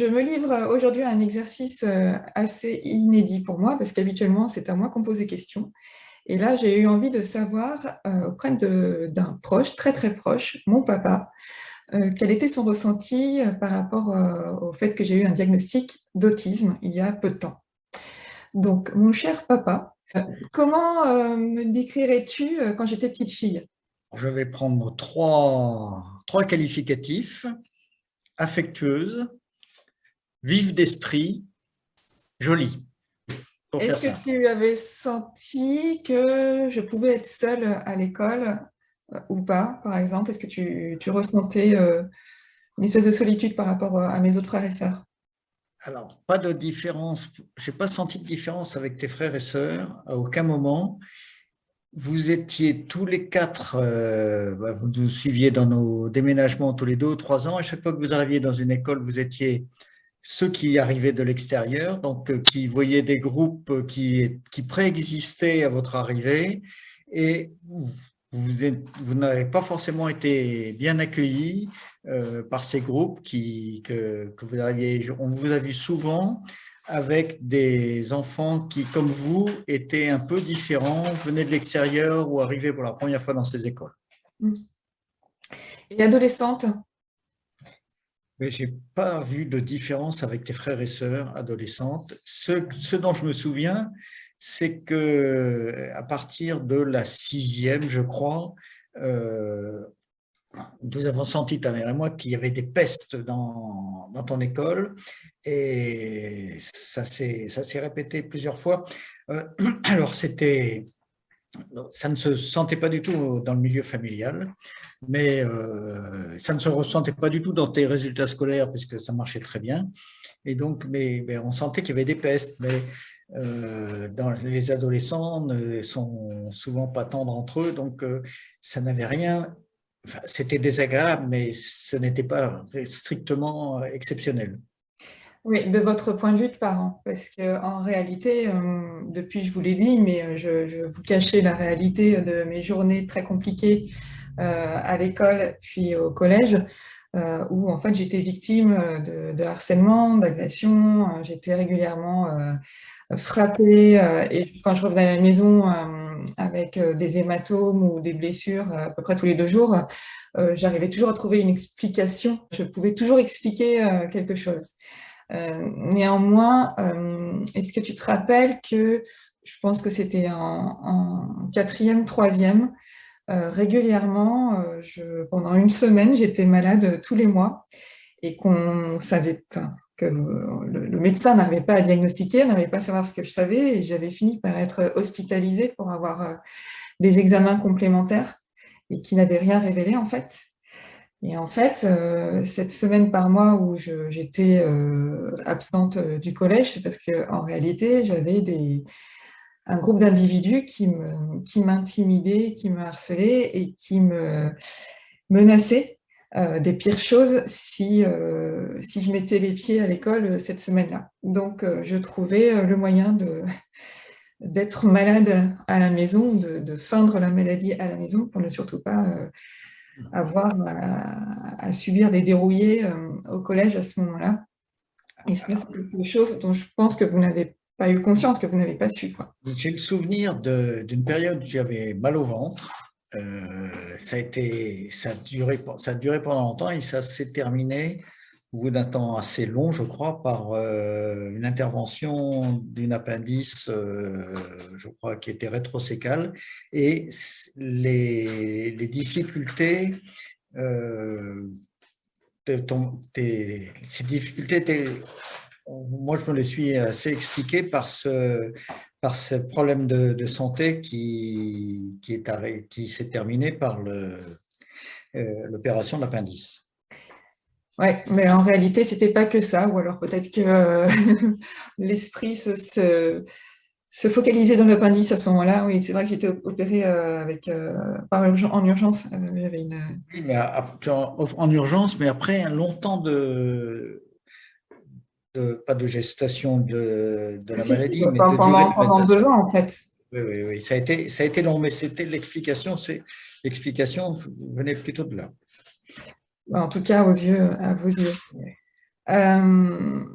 Je me livre aujourd'hui à un exercice assez inédit pour moi parce qu'habituellement, c'est à moi qu'on pose des questions. Et là, j'ai eu envie de savoir auprès d'un proche, très très proche, mon papa, quel était son ressenti par rapport au fait que j'ai eu un diagnostic d'autisme il y a peu de temps. Donc, mon cher papa, comment me décrirais-tu quand j'étais petite fille? Je vais prendre trois qualificatifs: affectueuse, vive d'esprit, jolie, pour faire Est-ce que simple. tu avais senti que je pouvais être seule à l'école ou pas, par exemple? Est-ce que tu ressentais une espèce de solitude par rapport à mes autres frères et sœurs? Alors, pas de différence, je n'ai pas senti de différence avec tes frères et sœurs à aucun moment. Vous étiez tous les quatre, vous nous suiviez dans nos déménagements tous les 2 ou 3 ans. À chaque fois que vous arriviez dans une école, vous étiez ceux qui arrivaient de l'extérieur, donc qui voyaient des groupes qui préexistaient à votre arrivée, et vous n'avez pas forcément été bien accueillis par ces groupes que vous arriviez. On vous a vu souvent avec des enfants qui, comme vous, étaient un peu différents, venaient de l'extérieur ou arrivaient pour la première fois dans ces écoles. Mm. Et adolescente? Mais je n'ai pas vu de différence avec tes frères et sœurs adolescentes. Ce dont je me souviens, c'est que à partir de la sixième, je crois, euh, nous avons senti, ta mère et moi, qu'il y avait des pestes dans ton école, et ça s'est répété plusieurs fois. Alors, ça ne se sentait pas du tout dans le milieu familial, mais ça ne se ressentait pas du tout dans tes résultats scolaires, puisque ça marchait très bien. Et donc, mais on sentait qu'il y avait des pestes. Mais les adolescents ne sont souvent pas tendres entre eux, donc ça n'avait rien. Enfin, c'était désagréable, mais ce n'était pas strictement exceptionnel. Oui, de votre point de vue de parent, parce qu'en réalité, depuis, je vous l'ai dit, mais je vous cachais la réalité de mes journées très compliquées à l'école, puis au collège, où en fait j'étais victime de harcèlement, d'agression, j'étais régulièrement frappée, et quand je revenais à la maison avec des hématomes ou des blessures à peu près tous les 2 jours, j'arrivais toujours à trouver une explication, je pouvais toujours expliquer quelque chose. Néanmoins, est-ce que tu te rappelles que je pense que c'était en quatrième, troisième, régulièrement, pendant une semaine, j'étais malade tous les mois et qu'on savait, enfin, que le médecin n'arrivait pas à diagnostiquer, n'arrivait pas à savoir ce que je savais et j'avais fini par être hospitalisée pour avoir des examens complémentaires et qui n'avaient rien révélé en fait. Et en fait, cette semaine par mois où j'étais absente du collège, c'est parce qu'en réalité, j'avais un groupe d'individus qui m'intimidaient, qui me harcelaient et qui me menaçaient des pires choses si je mettais les pieds à l'école cette semaine-là. Donc, je trouvais le moyen d'être malade à la maison, de feindre la maladie à la maison pour ne surtout pas avoir à subir des dérouillés au collège à ce moment-là. Et ça, c'est quelque chose dont je pense que vous n'avez pas eu conscience, que vous n'avez pas su, quoi. J'ai le souvenir d'une période où j'avais mal au ventre. Ça a duré pendant longtemps et ça s'est terminé au bout d'un temps assez long, je crois, par une intervention d'une appendice, je crois, qui était rétrocécale. Et les difficultés, euh, ces difficultés moi, je me les suis assez expliquées par ce problème de santé qui s'est terminé par l'opération de l'appendice. Ouais, mais en réalité, c'était pas que ça, ou alors peut-être que l'esprit se focalisait dans l'appendice à ce moment-là. Oui, c'est vrai que j'étais opérée en urgence. J'avais Oui, mais en urgence, mais après longtemps pas de gestation de la Si, maladie, mais de durée de pendant réadaptation. 2 ans, en fait. Oui, oui, oui, ça a été long, mais c'était l'explication venait plutôt de là. En tout cas, à vos yeux. Euh,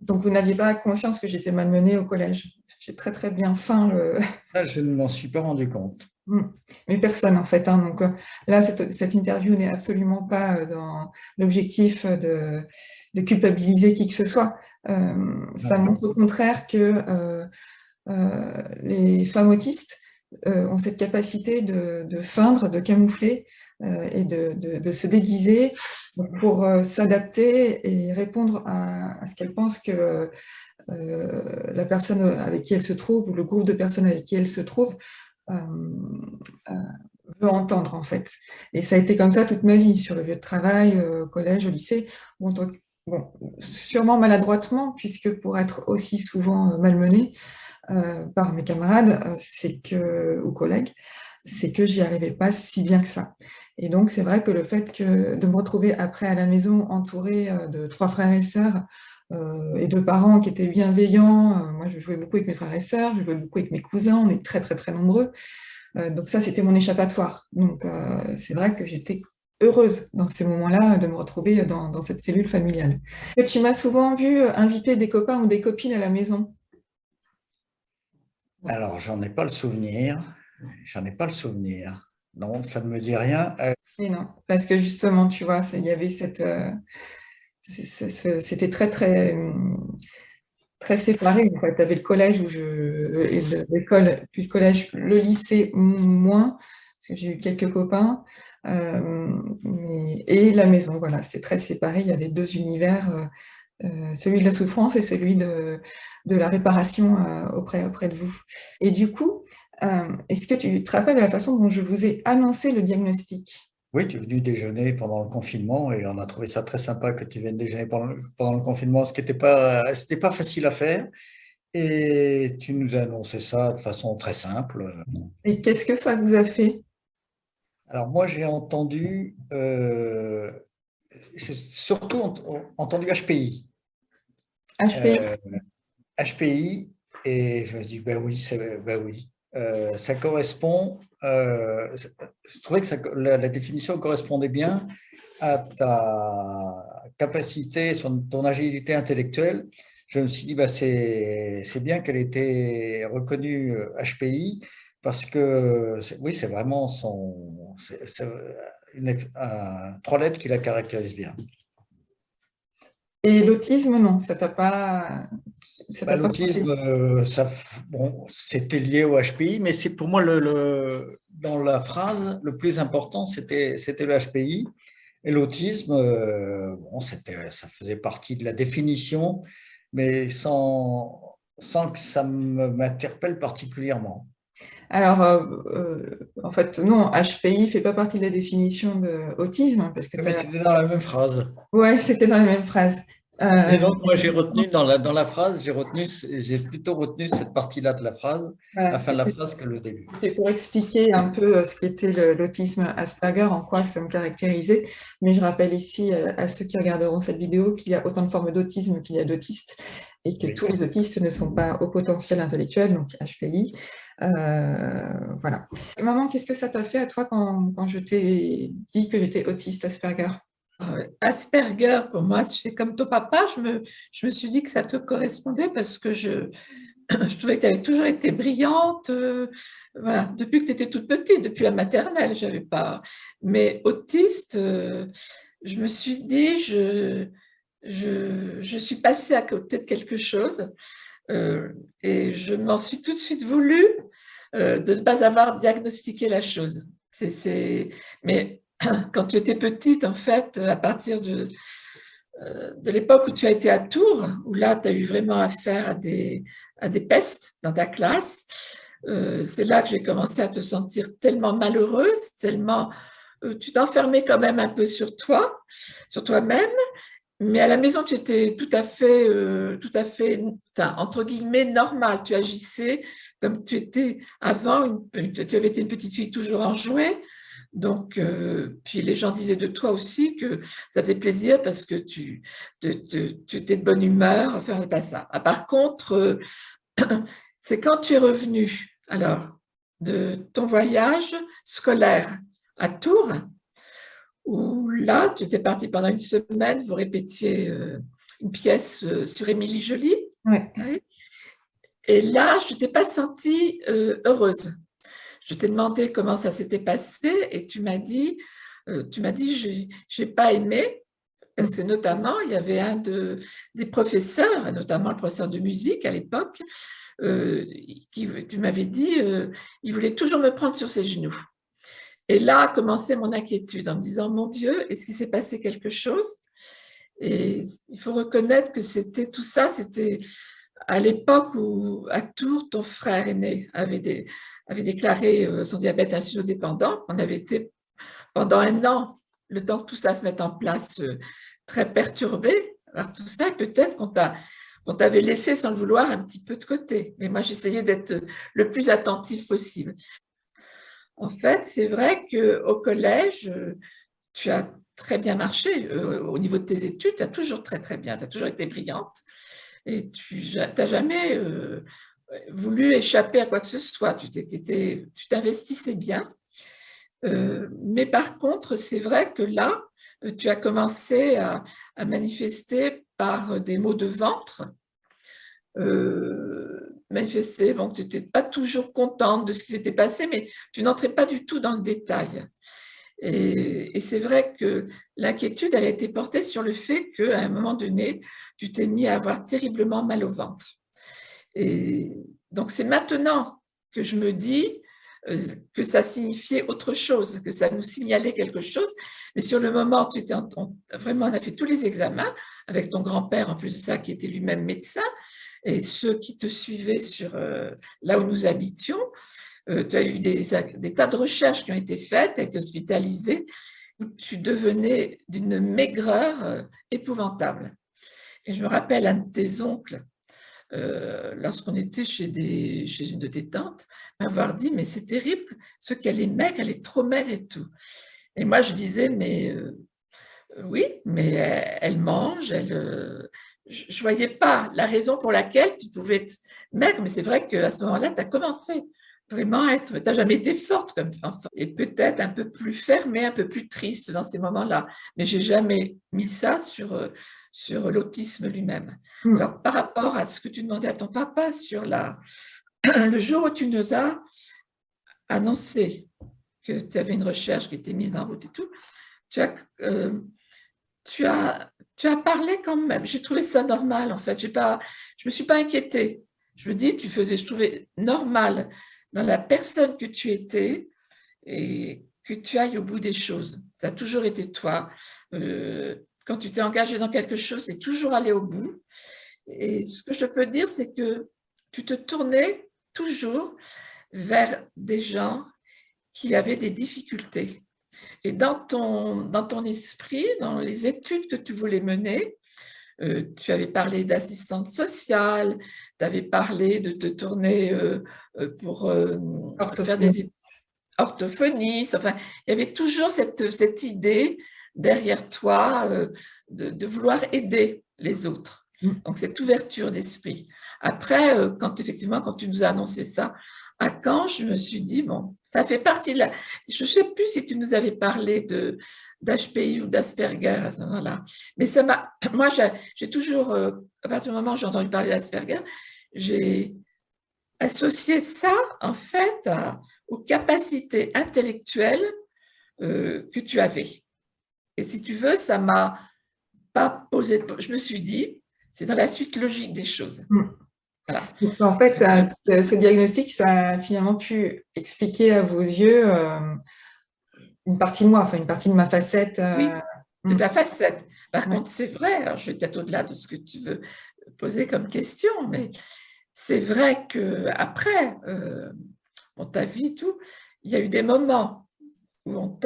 donc, vous n'aviez pas conscience que j'étais malmenée au collège. J'ai très, très bien faim le, Ça, je ne m'en suis pas rendu compte. Mm. Mais personne en fait, hein. Donc là, cette interview n'est absolument pas dans l'objectif de culpabiliser qui que ce soit. Ça Ouais. montre au contraire que les femmes autistes ont cette capacité de feindre, de camoufler et de se déguiser pour s'adapter et répondre à ce qu'elles pensent que la personne avec qui elle se trouve ou le groupe de personnes avec qui elle se trouve euh, euh, veut entendre en fait. Et ça a été comme ça toute ma vie, sur le lieu de travail, au collège, au lycée. Bon, donc, bon, sûrement maladroitement, puisque pour être aussi souvent malmenée par mes camarades ou collègues, c'est que j'y arrivais pas si bien que ça. Et donc, c'est vrai que le fait de me retrouver après à la maison entourée de trois frères et sœurs et de parents qui étaient bienveillants, moi je jouais beaucoup avec mes frères et sœurs, je jouais beaucoup avec mes cousins, on est très très très nombreux, donc ça, c'était mon échappatoire. Donc c'est vrai que j'étais heureuse dans ces moments-là de me retrouver dans cette cellule familiale. Et tu m'as souvent vu inviter des copains ou des copines à la maison. Alors, j'en ai pas le souvenir. J'en ai pas le souvenir. Non, ça ne me dit rien. Et non, parce que justement, tu vois, il y avait c'était très très très séparé. En fait, tu avais le collège et l'école, puis le collège, le lycée moins, parce que j'ai eu quelques copains, et la maison. Voilà, c'était très séparé. Il y avait deux univers, celui de la souffrance et celui de la réparation auprès de vous. Et du coup, est-ce que tu te rappelles de la façon dont je vous ai annoncé le diagnostic? Oui, tu es venu déjeuner pendant le confinement et on a trouvé ça très sympa que tu viennes déjeuner pendant le confinement, ce qui c'était pas facile à faire. Et tu nous as annoncé ça de façon très simple. Et qu'est-ce que ça vous a fait? Alors moi, j'ai entendu, j'ai surtout entendu HPI. HPI? Euh, HPI, et je me dis, ben oui, ben oui. Ça correspond, je trouvais que la définition correspondait bien à ta capacité, ton agilité intellectuelle. Je me suis dit, bah, c'est bien qu'elle ait été reconnue HPI parce que, oui, c'est vraiment c'est trois lettres qui la caractérisent bien. Et l'autisme, non, ça Bah, t'a pas l'autisme, frappé. bon, c'était lié au HPI, mais c'est pour moi, dans la phrase, le plus important, c'était le HPI. Et l'autisme, bon, ça faisait partie de la définition, mais sans que ça m'interpelle particulièrement. Alors, en fait, non, HPI fait pas partie de la définition de autisme, parce que Mais c'était dans la même phrase. ouais, c'était dans la même phrase. Et Euh, donc, moi, j'ai retenu dans la phrase, j'ai plutôt retenu cette partie-là de la phrase, voilà, la fin de la phrase que le début. c'était pour expliquer un peu ce qu'était l'autisme Asperger, en quoi ça me caractérisait. Mais je rappelle ici à ceux qui regarderont cette vidéo qu'il y a autant de formes d'autisme qu'il y a d'autistes et que tous Oui. les autistes ne sont pas au potentiel intellectuel, donc HPI. Voilà. Maman, qu'est-ce que ça t'a fait à toi quand je t'ai dit que j'étais autiste Asperger? Asperger, pour moi, c'est comme ton papa, je me suis dit que ça te correspondait parce que je trouvais que tu avais toujours été brillante, voilà, depuis que tu étais toute petite, depuis la maternelle, j'avais pas. Mais autiste, je me suis dit, je suis passée à côté de quelque chose et je m'en suis tout de suite voulu de ne pas avoir diagnostiqué la chose. Mais quand tu étais petite, en fait, à partir de l'époque où tu as été à Tours, où là, tu as eu vraiment affaire à des pestes dans ta classe, c'est là que j'ai commencé à te sentir tellement malheureuse, tellement tu t'enfermais quand même un peu sur toi, sur toi-même, mais à la maison, tu étais tout à fait, enfin, entre guillemets, normal. Tu agissais comme tu étais avant. Tu avais été une petite fille toujours en jouet. Donc, puis les gens disaient de toi aussi que ça faisait plaisir parce que tu étais de bonne humeur. Enfin, c'est pas ça. Ah, par contre, c'est quand tu es revenu, alors, de ton voyage scolaire à Tours, où là, tu étais parti pendant une semaine, vous répétiez une pièce sur Émilie Joly. Ouais. Oui. Et là, je ne t'ai pas sentie heureuse. Je t'ai demandé comment ça s'était passé et tu m'as dit, j'ai pas aimé, parce que notamment, il y avait des professeurs, notamment le professeur de musique à l'époque, tu m'avais dit, il voulait toujours me prendre sur ses genoux. Et là a commencé mon inquiétude en me disant, mon Dieu, est-ce qu'il s'est passé quelque chose? Et il faut reconnaître que c'était tout ça, c'était à l'époque où à Tours, ton frère aîné avait déclaré son diabète insulino-dépendant. On avait été pendant 1 an, le temps que tout ça se mette en place, très perturbé par tout ça. Peut-être qu'on t'avait laissé sans le vouloir un petit peu de côté. Mais moi, j'essayais d'être le plus attentif possible. En fait, c'est vrai qu'au collège, tu as très bien marché. Au niveau de tes études, tu as toujours très, très bien. Tu as toujours été brillante. Et tu n'as jamais voulu échapper à quoi que ce soit. Tu t'investissais bien. Mais par contre, c'est vrai que là, tu as commencé à manifester par des maux de ventre. Manifester, bon, tu n'étais pas toujours contente de ce qui s'était passé, mais tu n'entrais pas du tout dans le détail. Et c'est vrai que l'inquiétude, elle a été portée sur le fait qu'à un moment donné, tu t'es mis à avoir terriblement mal au ventre. Et donc, c'est maintenant que je me dis que ça signifiait autre chose, que ça nous signalait quelque chose. Mais sur le moment, vraiment, on a fait tous les examens avec ton grand-père, en plus de ça, qui était lui-même médecin, et ceux qui te suivaient là où nous habitions. Tu as eu des tas de recherches qui ont été faites, tu as été hospitalisé, où tu devenais d'une maigreur épouvantable. Et je me rappelle un de tes oncles, lorsqu'on était chez une de tes tantes, m'avoir dit, mais c'est terrible, ce qu'elle est maigre, elle est trop maigre et tout. Et moi, je disais, mais oui, mais elle mange, je ne voyais pas la raison pour laquelle tu pouvais être maigre, mais c'est vrai qu'à ce moment-là, tu as commencé vraiment à être, tu n'as jamais été forte comme enfant, et peut-être un peu plus fermée, un peu plus triste dans ces moments-là, mais je n'ai jamais mis ça sur l'autisme lui-même. Alors, par rapport à ce que tu demandais à ton papa sur le jour où tu nous as annoncé que tu avais une recherche qui était mise en route et tout, tu as parlé quand même. J'ai trouvé ça normal, en fait. Je ne me suis pas inquiétée. Je me dis, je trouvais normal dans la personne que tu étais et que tu ailles au bout des choses. Ça a toujours été toi. Quand tu t'es engagé dans quelque chose, c'est toujours aller au bout. Et ce que je peux dire, c'est que tu te tournais toujours vers des gens qui avaient des difficultés. Et dans ton esprit, dans les études que tu voulais mener, tu avais parlé d'assistante sociale, tu avais parlé de te tourner pour faire des orthophonistes. Enfin, il y avait toujours cette idée derrière toi de vouloir aider les autres. Donc, cette ouverture d'esprit. Après, quand tu nous as annoncé ça à Caen, je me suis dit, bon, ça fait partie de la... Je ne sais plus si tu nous avais parlé d'HPI ou d'Asperger à ce moment-là. Mais moi, j'ai toujours, à partir du moment où j'ai entendu parler d'Asperger, j'ai associé ça, en fait, aux capacités intellectuelles que tu avais. Et si tu veux, ça ne m'a pas posé... Je me suis dit, c'est dans la suite logique des choses. Voilà. Donc, en fait, ce diagnostic, ça a finalement pu expliquer à vos yeux une partie de moi, enfin une partie de ma facette. Oui, de ta facette. Par contre, c'est vrai, alors je vais peut-être au-delà de ce que tu veux poser comme question, mais c'est vrai qu'après ta vie, tout, il y a eu des moments où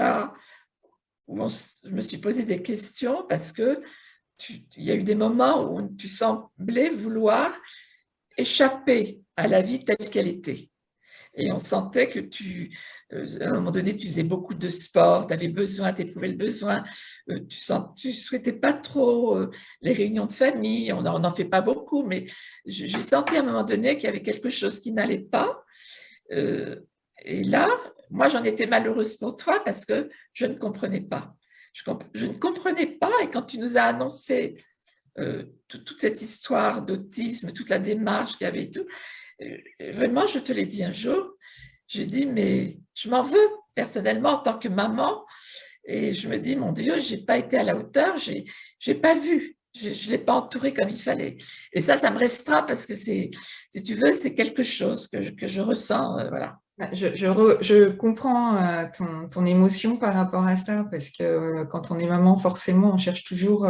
je me suis posé des questions parce que il y a eu des moments où tu semblais vouloir échapper à la vie telle qu'elle était. Et on sentait que à un moment donné, tu faisais beaucoup de sport, tu avais besoin, tu éprouvais le besoin, tu souhaitais pas trop les réunions de famille, on n'en fait pas beaucoup, mais j'ai senti à un moment donné qu'il y avait quelque chose qui n'allait pas. Et là, moi, j'en étais malheureuse pour toi parce que je ne comprenais pas. Je ne comprenais pas, et quand tu nous as annoncé toute cette histoire d'autisme, toute la démarche qu'il y avait et tout. Vraiment, je te l'ai dit un jour, j'ai dit, mais je m'en veux personnellement en tant que maman. Et je me dis, mon Dieu, je n'ai pas été à la hauteur, je n'ai pas vu, je ne l'ai pas entouré comme il fallait. Et ça me restera parce que si tu veux, c'est quelque chose que je ressens. Voilà. Je comprends ton émotion par rapport à ça, parce que quand on est maman, forcément, on cherche toujours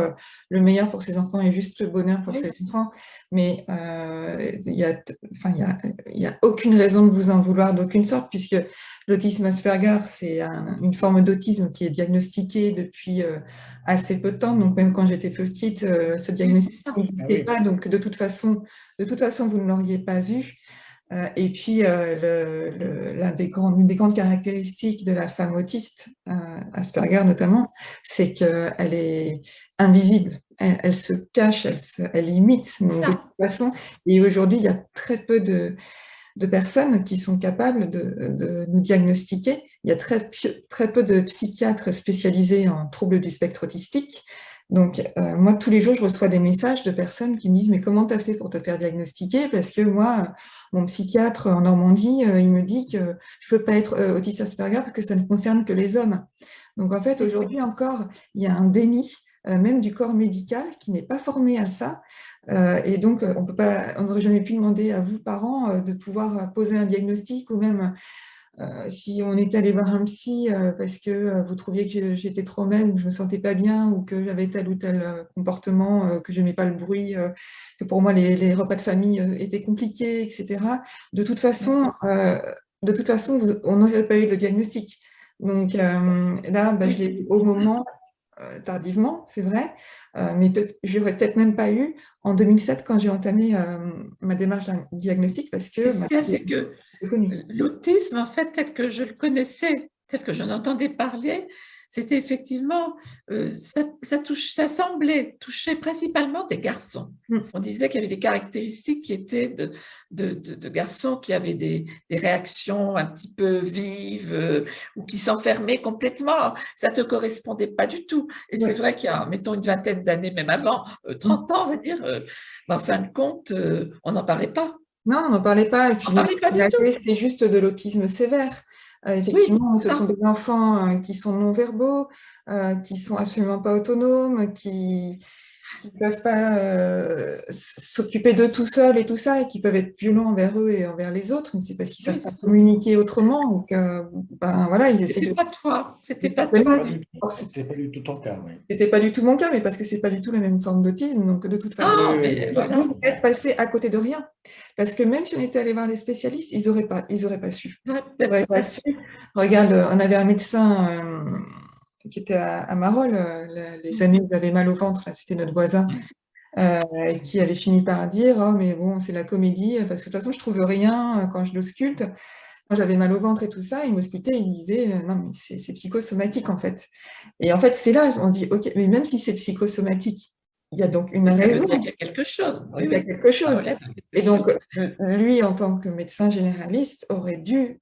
le meilleur pour ses enfants et juste le bonheur pour ses enfants. Mais il y a aucune raison de vous en vouloir d'aucune sorte, puisque l'autisme Asperger, c'est une forme d'autisme qui est diagnostiquée depuis assez peu de temps. Donc même quand j'étais petite, ce diagnostic n'existait pas. Donc de toute façon, vous ne l'auriez pas eu. Et puis, une des grandes caractéristiques de la femme autiste, Asperger notamment, c'est qu'elle est invisible. Elle se cache, elle imite. Donc, de toute façon, et aujourd'hui, il y a très peu de personnes qui sont capables de nous diagnostiquer. Il y a très peu de psychiatres spécialisés en troubles du spectre autistique. Donc, moi, tous les jours, je reçois des messages de personnes qui me disent « Mais comment tu as fait pour te faire diagnostiquer ?» Parce que moi, mon psychiatre en Normandie, il me dit que je ne peux pas être autiste Asperger parce que ça ne concerne que les hommes. Donc, en fait, aujourd'hui encore, il y a un déni, même du corps médical, qui n'est pas formé à ça. Et donc, on n'aurait jamais pu demander à vous, parents, de pouvoir poser un diagnostic, ou même si on était allé voir un psy parce que vous trouviez que j'étais trop maigre, ou que je me sentais pas bien, ou que j'avais tel ou tel comportement, que j'aimais pas le bruit, que pour moi les repas de famille étaient compliqués, etc. De toute façon, on n'aurait pas eu le diagnostic. Donc là, je l'ai eu au moment, tardivement, c'est vrai, mais je l'aurais peut-être même pas eu en 2007 quand j'ai entamé ma démarche diagnostic, parce que c'est que l'autisme, en fait, tel que je le connaissais, tel que j'en entendais parler, c'était effectivement, ça semblait toucher principalement des garçons. On disait qu'il y avait des caractéristiques qui étaient de garçons qui avaient des réactions un petit peu vives ou qui s'enfermaient complètement. Ça ne te correspondait pas du tout. Et c'est vrai qu'il y a, mettons, une vingtaine d'années, même avant, 30 ans, on va dire, en fin de compte, on n'en parlait pas. Non, on n'en parlait pas. Et puis, c'est juste de l'autisme sévère. Effectivement, ce sont des enfants qui sont non-verbaux, qui sont absolument pas autonomes, qui ne peuvent pas s'occuper d'eux tout seuls et tout ça, et qui peuvent être violents envers eux et envers les autres, mais c'est parce qu'ils ne savent pas communiquer autrement. Donc, voilà, ils essaient de... C'était pas de toi. C'était pas du tout ton cas, oui. C'était pas du tout mon cas, mais parce que c'est pas du tout la même forme d'autisme. Donc, de toute façon, vous êtes passé à côté de rien. Parce que même si on était allé voir les spécialistes, ils auraient pas su. Ils auraient pas su. Regarde, on avait un médecin qui était à Marolles, les années où vous avez mal au ventre, là, c'était notre voisin, qui avait fini par dire « Oh, mais bon, c'est la comédie, parce que de toute façon, je trouve rien quand je l'ausculte. » Quand j'avais mal au ventre et tout ça, il m'auscultait, il disait « Non, mais c'est psychosomatique, en fait. » Et en fait, c'est là, on dit « Ok, mais même si c'est psychosomatique, il y a donc une raison. » Il y a quelque chose. Il y a quelque chose. Et donc, lui, en tant que médecin généraliste, aurait dû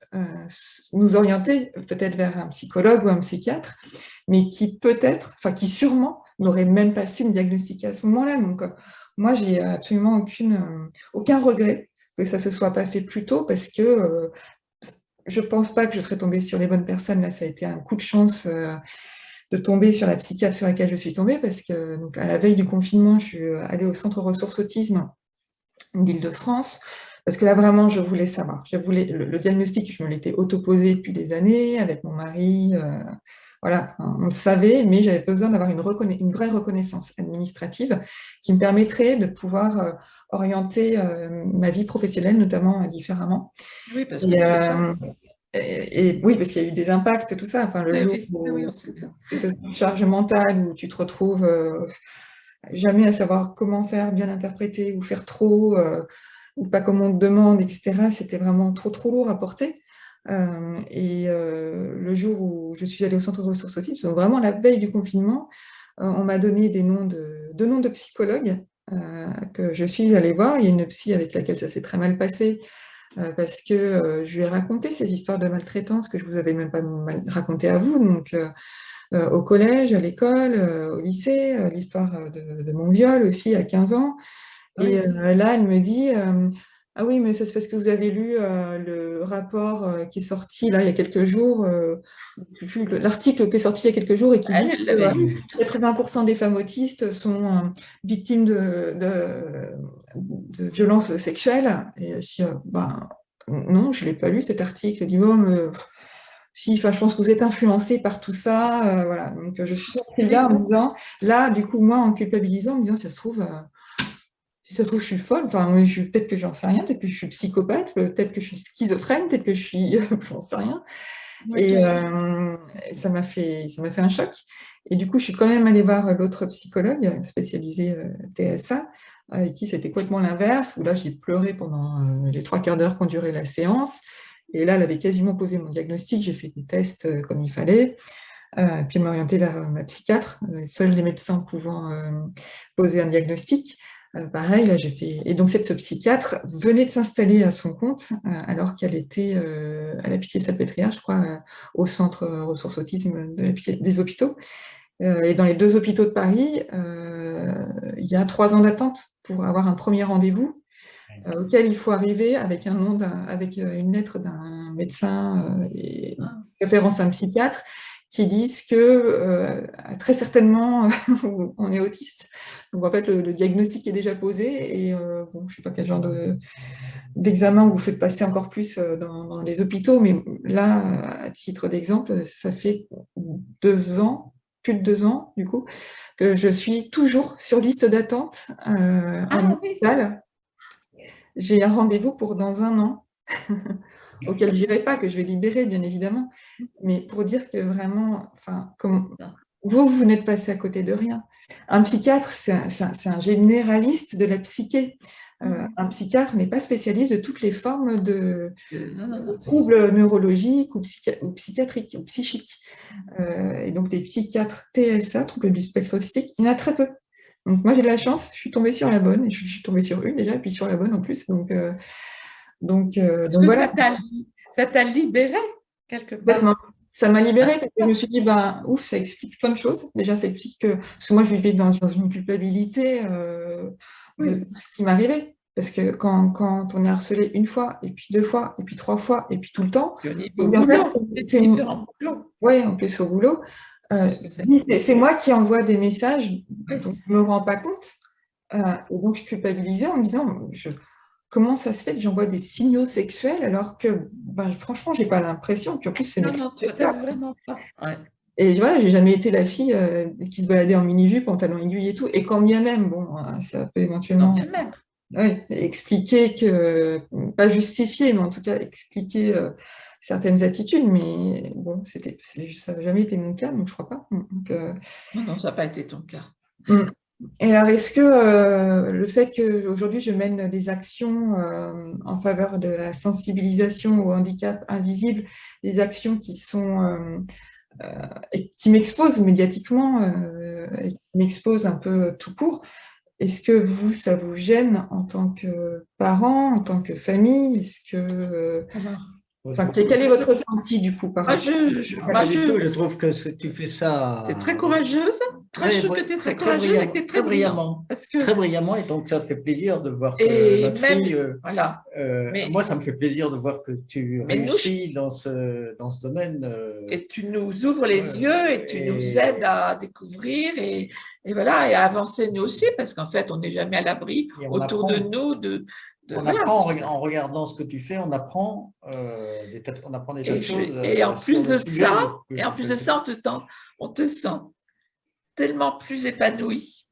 nous orienter peut-être vers un psychologue ou un psychiatre, mais qui peut-être, enfin qui sûrement, n'aurait même pas su me diagnostiquer à ce moment-là. Donc, moi, j'ai absolument aucun regret que ça se soit pas fait plus tôt, parce que je pense pas que je serais tombée sur les bonnes personnes. Là, ça a été un coup de chance de tomber sur la psychiatre sur laquelle je suis tombée, parce que donc, à la veille du confinement, je suis allée au centre ressources autisme d'Île-de-France, parce que là, vraiment, je voulais savoir. Le diagnostic, je me l'étais auto-posé depuis des années avec mon mari. Voilà, on le savait, mais j'avais besoin d'avoir une vraie reconnaissance administrative qui me permettrait de pouvoir orienter ma vie professionnelle, notamment différemment. Oui, parce que et oui, parce qu'il y a eu des impacts, tout ça. Enfin, le jour où c'est une charge mentale, où tu te retrouves jamais à savoir comment faire, bien interpréter, ou faire trop, ou pas comme on te demande, etc. C'était vraiment trop lourd à porter. Le jour où je suis allée au centre ressources autisme, donc vraiment la veille du confinement, on m'a donné deux noms de psychologues que je suis allée voir. Il y a une psy avec laquelle ça s'est très mal passé, parce que je lui ai raconté ces histoires de maltraitance que je vous avais même pas raconté à vous. Donc, au collège, à l'école, au lycée, l'histoire de mon viol aussi à 15 ans. Et là, elle me dit, ah oui, mais ça c'est parce que vous avez lu le rapport qui est sorti là il y a quelques jours, je sais plus, l'article qui est sorti il y a quelques jours et qui dit Elle que l'avait lu. 80% des femmes autistes sont victimes de violences sexuelles. Et je dis, ben, non, je ne l'ai pas lu cet article. Elle dit, oh, mais, si, enfin, je pense que vous êtes influencé par tout ça. Voilà. Donc, je suis sortie là en me disant, là, du coup, moi, en culpabilisant, en me disant, ça se trouve, si ça se trouve, je suis folle. Enfin, peut-être que j'en sais rien, peut-être que je suis psychopathe, peut-être que je suis schizophrène, peut-être que je suis, j'en sais rien. Et ça m'a fait un choc. Et du coup, je suis quand même allée voir l'autre psychologue spécialisée TSA, avec qui c'était complètement l'inverse, où là, j'ai pleuré pendant les 3 quarts d'heure qu'ont duré la séance. Et là, elle avait quasiment posé mon diagnostic. J'ai fait des tests comme il fallait. Puis elle m'a orientée vers ma psychiatre, seuls les médecins pouvant poser un diagnostic. Pareil, là, j'ai fait. Et donc, ce psychiatre venait de s'installer à son compte, alors qu'elle était à la Pitié-Salpêtrière, je crois, au centre ressources autisme des hôpitaux. Et dans les 2 hôpitaux de Paris, il y a 3 ans d'attente pour avoir un premier rendez-vous, auquel il faut arriver avec avec une lettre d'un médecin et référence à un psychiatre qui disent que très certainement on est autiste. Donc en fait le diagnostic est déjà posé et bon, je ne sais pas quel genre d'examen vous faites passer encore plus dans les hôpitaux, mais là, à titre d'exemple, ça fait 2 ans, plus de 2 ans du coup, que je suis toujours sur liste d'attente en hôpital. J'ai un rendez-vous pour dans 1 an, auquel je n'irai pas, que je vais libérer, bien évidemment. Mais pour dire que vraiment, enfin, comme vous n'êtes passé à côté de rien. Un psychiatre, c'est un généraliste de la psyché. Un psychiatre n'est pas spécialiste de toutes les formes de troubles neurologiques ou psychiatriques ou psychiques. Et donc, des psychiatres TSA, troubles du spectre autistique, il y en a très peu. Donc moi j'ai de la chance, je suis tombée sur la bonne, et je suis tombée sur une déjà, et puis sur la bonne en plus. Donc voilà. Ça t'a libéré quelque part. Ça m'a libérée parce que je me suis dit, ben, ouf, ça explique plein de choses. Déjà, ça explique que, parce que moi je vivais dans une culpabilité de tout ce qui m'arrivait. Parce que quand on est harcelé 1 fois, et puis 2 fois, et puis 3 fois, et puis tout le temps, en fait, c'est différent. Oui, en plus au boulot. C'est moi qui envoie des messages dont je ne me rends pas compte. Et donc, je culpabilisais en me disant, comment ça se fait que j'envoie des signaux sexuels alors que, ben, franchement, je n'ai pas l'impression. Puis en plus, c'est Non, tu n'as vraiment pas. Et voilà, j'ai jamais été la fille qui se baladait en mini-jupe, pantalon aiguille et tout. Et quand bien même, bon, ça peut éventuellement expliquer que, pas justifier, mais en tout cas expliquer certaines attitudes. Mais bon, ça n'a jamais été mon cas, donc je crois pas. Donc, non, ça n'a pas été ton cas. Et alors, est-ce que le fait qu'aujourd'hui je mène des actions en faveur de la sensibilisation au handicap invisible, des actions qui sont et qui m'exposent médiatiquement et qui m'exposent un peu tout court, est-ce que ça vous gêne en tant que parent, en tant que famille? Est-ce que quel est votre ressenti du coup par rapport je trouve que tu fais ça. C'est très courageuse. Je trouve que tu es très courageuse et que tu es très brillamment. Très brillamment, et donc ça fait plaisir de voir que notre fille. Voilà. Moi, ça me fait plaisir de voir que tu réussis dans ce domaine. Et tu nous ouvres les yeux et tu nous aides à découvrir et voilà, et à avancer nous aussi, parce qu'en fait, on n'est jamais à l'abri autour de nous. On apprend en regardant ce que tu fais, on apprend des tas de choses. Et en plus de ça, on te sent tellement plus épanoui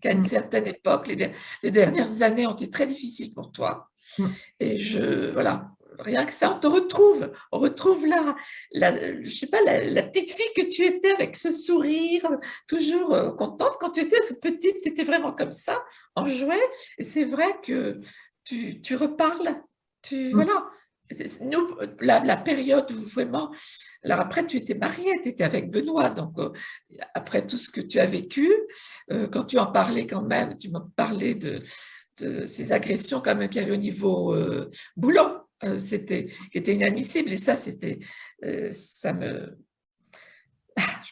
qu'à une certaine époque. Les dernières années ont été très difficiles pour toi. Et voilà, rien que ça, on retrouve je sais pas, la petite fille que tu étais avec ce sourire, toujours contente. Quand tu étais petite, tu étais vraiment comme ça, en jouet. Et c'est vrai que tu reparles, voilà. Nous, la période où vraiment... Alors après, tu étais mariée, tu étais avec Benoît, donc après tout ce que tu as vécu, quand tu en parlais quand même, tu m'as parlé de ces agressions quand même qu'il y avait au niveau boulot, qui était inadmissible, et ça, c'était... je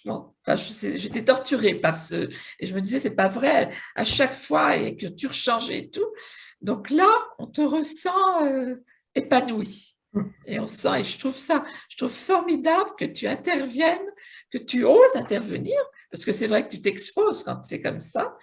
enfin, j'étais torturée par ce… Et je me disais, c'est pas vrai, à chaque fois, et que tu rechangeais et tout. Donc là, on te ressent épanoui. Et on sent, et je trouve formidable que tu interviennes, que tu oses intervenir, parce que c'est vrai que tu t'exposes quand c'est comme ça.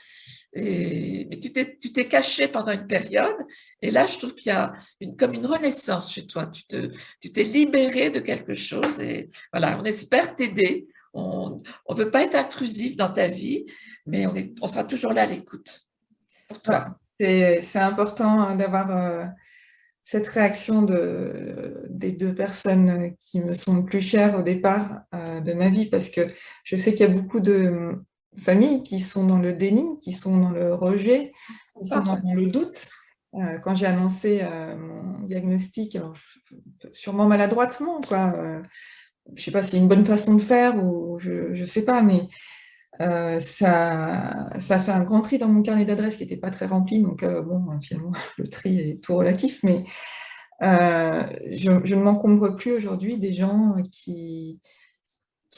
Mais tu t'es caché pendant une période, et là, je trouve qu'il y a comme une renaissance chez toi. Tu t'es libéré de quelque chose, et voilà, on espère t'aider. On ne veut pas être intrusif dans ta vie, mais on sera toujours là à l'écoute pour Ouais, toi. c'est important d'avoir cette réaction des deux personnes qui me sont le plus chères au départ de ma vie, parce que je sais qu'il y a beaucoup de familles qui sont dans le déni, qui sont dans le rejet, qui sont dans le doute. Quand j'ai annoncé mon diagnostic, alors sûrement maladroitement, quoi. Je sais pas si c'est une bonne façon de faire ou je sais pas, mais ça fait un grand tri dans mon carnet d'adresses qui n'était pas très rempli, donc bon, finalement, le tri est tout relatif, mais je ne m'encombre plus aujourd'hui des gens qui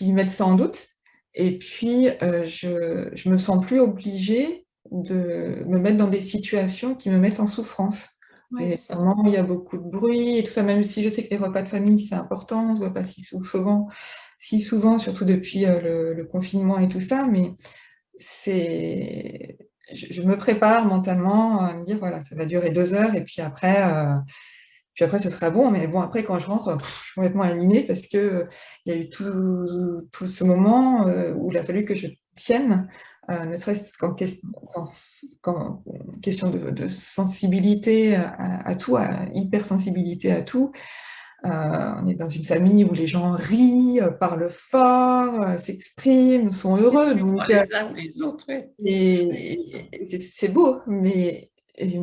mettent ça en doute. Et puis, je me sens plus obligée de me mettre dans des situations qui me mettent en souffrance. Ouais, Et ça. vraiment, il y a beaucoup de bruit et tout ça, même si je sais que les repas de famille, c'est important, on ne se voit pas si souvent, surtout depuis le confinement et tout ça, mais je me prépare mentalement à me dire, voilà, ça va durer 2 heures et puis après, ce sera bon. Mais bon, après, quand je rentre, je suis complètement laminée parce que il y a eu tout ce moment où il a fallu que je tienne, ne serait-ce qu'en question de sensibilité à tout, à hypersensibilité à tout. On est dans une famille où les gens rient, parlent fort, s'expriment, sont heureux. Donc, Les uns ou les autres, oui. et c'est beau, mais et,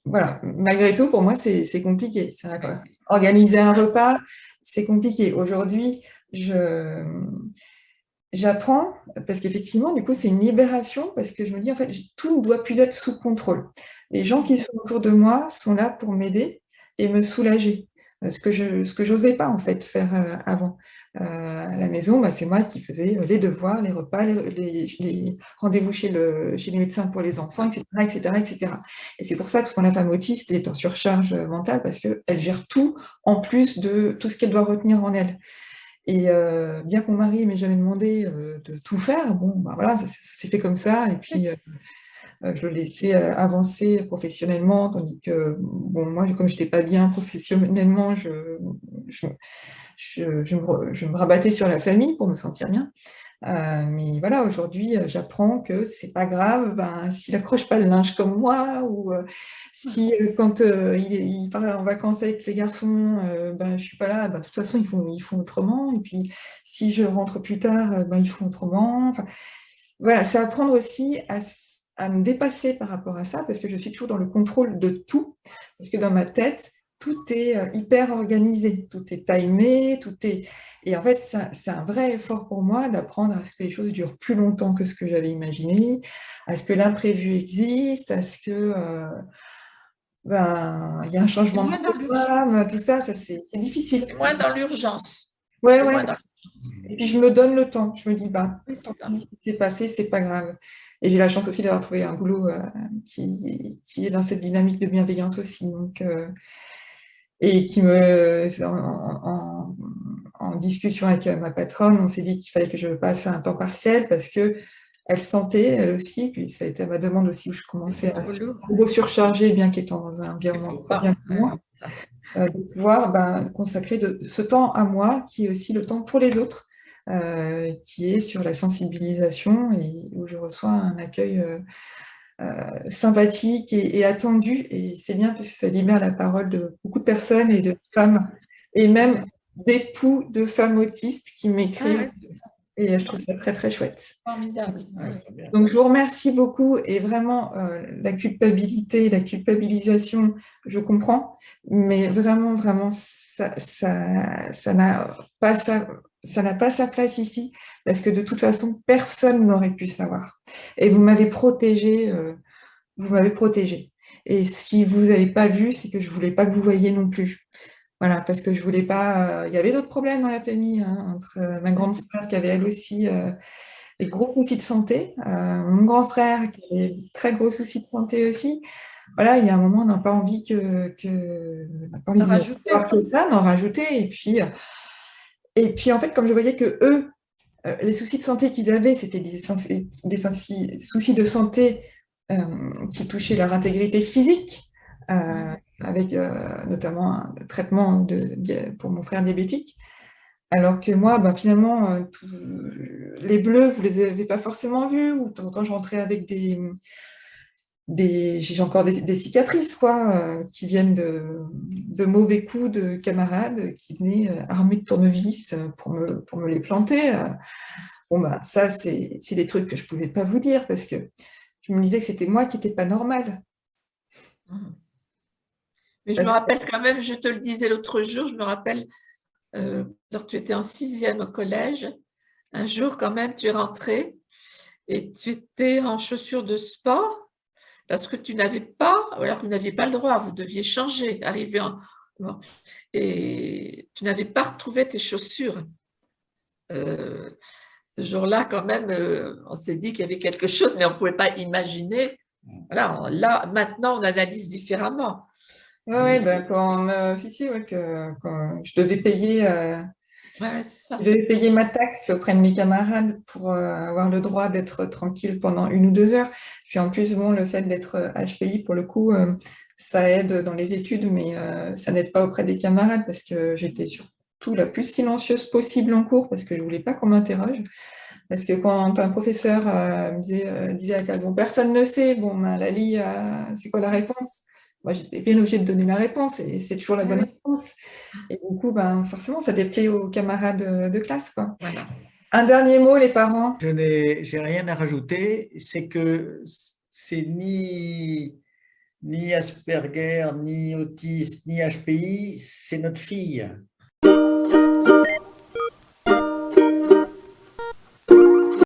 voilà, malgré tout, pour moi, c'est compliqué. C'est vrai, quoi. Organiser un repas, c'est compliqué. Aujourd'hui, j'apprends, parce qu'effectivement, du coup, c'est une libération, parce que je me dis, en fait, tout ne doit plus être sous contrôle. Les gens qui sont autour de moi sont là pour m'aider et me soulager. Ce que j'osais pas, en fait, faire avant. À la maison, bah, c'est moi qui faisais les devoirs, les repas, les rendez-vous chez les médecins pour les enfants, etc., etc., etc. Et c'est pour ça que souvent la femme autiste est en surcharge mentale, parce qu'elle gère tout en plus de tout ce qu'elle doit retenir en elle. Et bien que mon mari ne m'ait jamais demandé de tout faire, bon, bah voilà, ça s'est fait comme ça. Et puis, je le laissais avancer professionnellement, tandis que, bon, moi, comme je n'étais pas bien professionnellement, je, je me rabattais sur la famille pour me sentir bien. Mais voilà, aujourd'hui, j'apprends que c'est pas grave, ben, s'il accroche pas le linge comme moi, ou si quand il part en vacances avec les garçons, ben, je suis pas là, ben, de toute façon, ils font autrement. Et puis, si je rentre plus tard, ben, ils font autrement. Enfin, voilà, c'est apprendre aussi à me dépasser par rapport à ça, parce que je suis toujours dans le contrôle de tout, parce que dans ma tête, tout est hyper organisé, tout est timé, tout est… Et en fait, c'est un vrai effort pour moi d'apprendre à ce que les choses durent plus longtemps que ce que j'avais imaginé, à ce que l'imprévu existe, à ce que ben, il y a un Et changement de moins dans l'urgence. programme, tout ça, c'est difficile. Et moins dans l'urgence. Ouais, Et ouais. moins dans… Et puis je me donne le temps. Je me dis, bah, Oui, tant c'est ça. pis, si c'est pas fait, c'est pas grave. Et j'ai la chance aussi d'avoir trouvé un boulot qui est dans cette dynamique de bienveillance aussi. Donc, et qui en discussion avec ma patronne, on s'est dit qu'il fallait que je passe à un temps partiel parce que elle sentait, elle aussi, puis ça a été à ma demande aussi où je commençais à nouveau surcharger, bien qu'étant dans un Il environnement faut très bien pas. pour moi, de pouvoir ben, consacrer ce temps à moi, qui est aussi le temps pour les autres, qui est sur la sensibilisation et où je reçois un accueil sympathique et attendu. Et c'est bien parce que ça libère la parole de beaucoup de personnes et de femmes, et même d'époux de femmes autistes qui Ah m'écrivent. ouais, c'est Et je trouve ça très, très chouette. formidable. Ouais, c'est bien. Donc, je vous remercie beaucoup et vraiment, la culpabilité, la culpabilisation, je comprends, mais vraiment, vraiment, ça n'a pas ça n'a pas sa place ici parce que de toute façon, personne n'aurait pu savoir. Et vous m'avez protégée. Et si vous n'avez pas vu, c'est que je voulais pas que vous voyiez non plus. Voilà, parce que je voulais pas. Il y avait d'autres problèmes dans la famille, hein, entre ma grande sœur qui avait elle aussi des gros soucis de santé, mon grand frère qui avait de très gros soucis de santé aussi. Voilà, il y a un moment, on n'a pas envie on n'a pas envie De de rajouter. voir que ça, d'en rajouter. Et puis en fait, comme je voyais que eux, les soucis de santé qu'ils avaient, c'était soucis de santé qui touchaient leur intégrité physique, avec notamment un traitement pour mon frère diabétique. Alors que moi, ben, finalement, les bleus, vous les avez pas forcément vus, ou quand je rentrais avec j'ai encore des cicatrices, quoi, qui viennent de mauvais coups de camarades qui venaient armés de tournevis pour me les planter. Bon, bah, ça, c'est des trucs que je pouvais pas vous dire parce que je me disais que c'était moi qui n'étais pas normale. Mais je me Parce que, rappelle quand même, je te le disais l'autre jour, je me rappelle, lorsque tu étais en 6e au collège, un jour quand même, tu es rentrée et tu étais en chaussures de sport parce que tu n'avais pas, alors que vous n'aviez pas le droit, vous deviez changer, arriver en... Bon. Et tu n'avais pas retrouvé tes chaussures. Euh, Ce jour-là, quand même, on s'est dit qu'il y avait quelque chose, mais on ne pouvait pas imaginer. Voilà, là, maintenant, on analyse différemment. ouais, Mais ouais, bah, si, ouais, quand je devais payer. ouais, c'est Je ça. devais payer ma taxe auprès de mes camarades pour avoir le droit d'être tranquille pendant 1 ou 2 heures. Puis en plus, bon, le fait d'être HPI, pour le coup, ça aide dans les études, mais ça n'aide pas auprès des camarades parce que j'étais surtout la plus silencieuse possible en cours parce que je voulais pas qu'on m'interroge. Parce que quand un professeur disait à la classe, bon, personne ne sait, bon, ben, Lali, c'est quoi la réponse? Moi, j'étais bien obligée de donner la réponse et c'est toujours la Ah bonne oui, réponse. Et du coup, ben, forcément, ça déplaît aux camarades de classe, quoi. voilà. Un dernier mot, les parents. J'ai rien à rajouter, c'est que c'est ni Asperger, ni autisme, ni HPI, c'est notre fille.